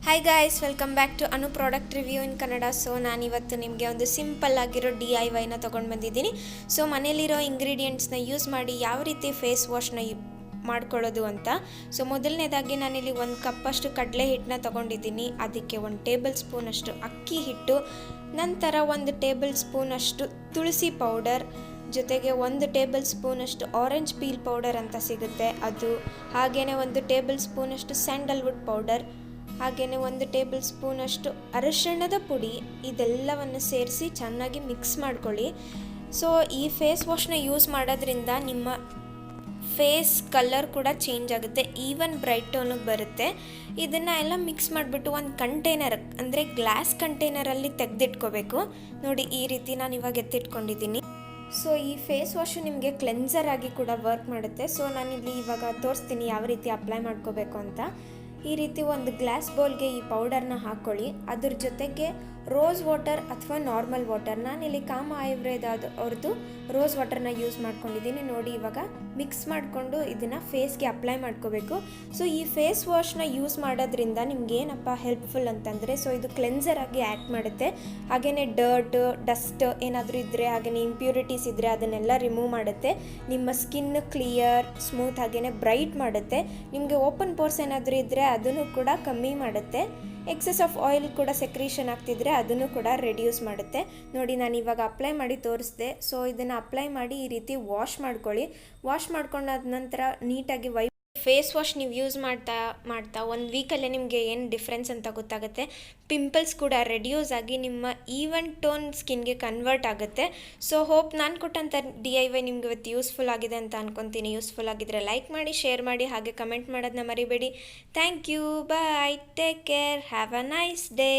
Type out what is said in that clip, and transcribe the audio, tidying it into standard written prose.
Hi guys, welcome back to Anu product review in Kannada. So ನಾನಿವತ್ತು ನಿಮಗೆ ಒಂದು ಸಿಂಪಲ್ ಆಗಿರೋ DIYನ ತೊಗೊಂಡು ಬಂದಿದ್ದೀನಿ. ಸೊ ಮನೇಲಿರೋ ಇಂಗ್ರೀಡಿಯೆಂಟ್ಸ್ನ ಯೂಸ್ ಮಾಡಿ ಯಾವ ರೀತಿ ಫೇಸ್ ವಾಶ್ನ ಮಾಡ್ಕೊಳ್ಳೋದು ಅಂತ. ಸೊ ಮೊದಲನೇದಾಗಿ ನಾನಿಲ್ಲಿ 1 ಕಪ್ಪಷ್ಟು ಕಡಲೆ ಹಿಟ್ಟನ್ನ ತೊಗೊಂಡಿದ್ದೀನಿ. ಅದಕ್ಕೆ 1 ಟೇಬಲ್ ಸ್ಪೂನಷ್ಟು ಅಕ್ಕಿ ಹಿಟ್ಟು, ನಂತರ 1 ಟೇಬಲ್ ಸ್ಪೂನಷ್ಟು ತುಳಸಿ ಪೌಡರ್, ಜೊತೆಗೆ 1 ಟೇಬಲ್ ಸ್ಪೂನಷ್ಟು ಆರೆಂಜ್ ಪೀಲ್ ಪೌಡರ್ ಅಂತ ಸಿಗುತ್ತೆ ಅದು, ಹಾಗೆಯೇ 1 ಟೇಬಲ್ ಸ್ಪೂನಷ್ಟು ಸ್ಯಾಂಡಲ್ವುಡ್ ಪೌಡರ್, ಹಾಗೆಯೇ 1 ಟೇಬಲ್ ಸ್ಪೂನಷ್ಟು ಅರಿಶಿಣದ ಪುಡಿ. ಇದೆಲ್ಲವನ್ನು ಸೇರಿಸಿ ಚೆನ್ನಾಗಿ ಮಿಕ್ಸ್ ಮಾಡ್ಕೊಳ್ಳಿ. ಸೊ ಈ ಫೇಸ್ ವಾಶ್ನ ಯೂಸ್ ಮಾಡೋದ್ರಿಂದ ನಿಮ್ಮ ಫೇಸ್ ಕಲರ್ ಕೂಡ ಚೇಂಜ್ ಆಗುತ್ತೆ, ಈವನ್ ಬ್ರೈಟ್ ಟೋನಿಗೆ ಬರುತ್ತೆ. ಇದನ್ನು ಎಲ್ಲ ಮಿಕ್ಸ್ ಮಾಡಿಬಿಟ್ಟು ಒಂದು ಕಂಟೈನರ್, ಅಂದರೆ ಗ್ಲಾಸ್ ಕಂಟೈನರಲ್ಲಿ ತೆಗೆದಿಟ್ಕೋಬೇಕು. ನೋಡಿ, ಈ ರೀತಿ ನಾನು ಇವಾಗ ಎತ್ತಿಟ್ಕೊಂಡಿದ್ದೀನಿ. ಸೊ ಈ ಫೇಸ್ ವಾಶು ನಿಮಗೆ ಕ್ಲೆನ್ಸರ್ ಆಗಿ ಕೂಡ ವರ್ಕ್ ಮಾಡುತ್ತೆ. ಸೊ ನಾನಿಲ್ಲಿ ಇವಾಗ ತೋರಿಸ್ತೀನಿ ಯಾವ ರೀತಿ ಅಪ್ಲೈ ಮಾಡ್ಕೋಬೇಕು ಅಂತ. ಈ ರೀತಿ ಒಂದು ಗ್ಲಾಸ್ ಬೌಲ್ಗೆ ಈ ಪೌಡರ್ನ ಹಾಕ್ಕೊಳ್ಳಿ. ಅದ್ರ ಜೊತೆಗೆ ರೋಸ್ ವಾಟರ್ ಅಥವಾ ನಾರ್ಮಲ್ ವಾಟರ್, ನಾನಿಲ್ಲಿ ಕಾಮ ಆಯುರ್ವೇದ ಅವ್ರದ್ದು ರೋಸ್ ವಾಟರ್ನ ಯೂಸ್ ಮಾಡ್ಕೊಂಡಿದ್ದೀನಿ. ನೋಡಿ, ಇವಾಗ ಮಿಕ್ಸ್ ಮಾಡಿಕೊಂಡು ಇದನ್ನು ಫೇಸ್ಗೆ ಅಪ್ಲೈ ಮಾಡ್ಕೋಬೇಕು. ಸೊ ಈ ಫೇಸ್ ವಾಶ್ನ ಯೂಸ್ ಮಾಡೋದ್ರಿಂದ ನಿಮ್ಗೆ ಏನಪ್ಪ ಹೆಲ್ಪ್ಫುಲ್ ಅಂತಂದರೆ, ಸೊ ಇದು ಕ್ಲೆನ್ಸರ್ ಆಗಿ ಆ್ಯಕ್ಟ್ ಮಾಡುತ್ತೆ. ಹಾಗೆಯೇ ಡಸ್ಟ್ ಏನಾದರೂ ಇದ್ದರೆ, ಹಾಗೆಯೇ ಇಂಪ್ಯೂರಿಟೀಸ್ ಇದ್ದರೆ ಅದನ್ನೆಲ್ಲ ರಿಮೂವ್ ಮಾಡುತ್ತೆ. ನಿಮ್ಮ ಸ್ಕಿನ್ ಕ್ಲಿಯರ್, ಸ್ಮೂತ್, ಹಾಗೆಯೇ ಬ್ರೈಟ್ ಮಾಡುತ್ತೆ. ನಿಮಗೆ ಓಪನ್ ಪೋರ್ಸ್ ಏನಾದರೂ ಇದ್ದರೆ ಅದನ್ನು ಕೂಡ ಕಮ್ಮಿ ಮಾಡುತ್ತೆ. ಎಕ್ಸೆಸ್ ಆಫ್ ಆಯಿಲ್ ಕೂಡ ಸೆಕ್ರೀಷನ್ ಆಗ್ತಿದ್ರೆ ಅದನ್ನು ಕೂಡ ರೆಡ್ಯೂಸ್ ಮಾಡುತ್ತೆ. ನೋಡಿ, ನಾನು ಇವಾಗ ಅಪ್ಲೈ ಮಾಡಿ ತೋರಿಸಿದೆ. ಸೊ ಇದನ್ನು ಅಪ್ಲೈ ಮಾಡಿ ಈ ರೀತಿ ವಾಶ್ ಮಾಡ್ಕೊಳ್ಳಿ. ವಾಶ್ ಮಾಡ್ಕೊಂಡಾದ ನಂತರ ನೀಟಾಗಿ ಫೇಸ್ ವಾಶ್ ನೀವು ಯೂಸ್ ಮಾಡ್ತಾ 1 ವೀಕಲ್ಲೇ ನಿಮಗೆ ಏನು ಡಿಫ್ರೆನ್ಸ್ ಅಂತ ಗೊತ್ತಾಗುತ್ತೆ. ಪಿಂಪಲ್ಸ್ ಕೂಡ ರೆಡ್ಯೂಸ್ ಆಗಿ ನಿಮ್ಮ ಈವನ್ ಟೋನ್ ಸ್ಕಿನ್ಗೆ ಕನ್ವರ್ಟ್ ಆಗುತ್ತೆ. ಸೊ ಹೋಪ್ ನಾನು ಕೊಟ್ಟಂಥ DIY ನಿಮ್ಗೆ ಇವತ್ತು ಯೂಸ್ಫುಲ್ ಆಗಿದೆ ಅಂತ ಅನ್ಕೊತೀನಿ. ಯೂಸ್ಫುಲ್ ಆಗಿದ್ದರೆ ಲೈಕ್ ಮಾಡಿ, ಶೇರ್ ಮಾಡಿ, ಹಾಗೆ ಕಮೆಂಟ್ ಮಾಡೋದನ್ನ ಮರಿಬೇಡಿ. Thank you, bye, take care, have a nice day.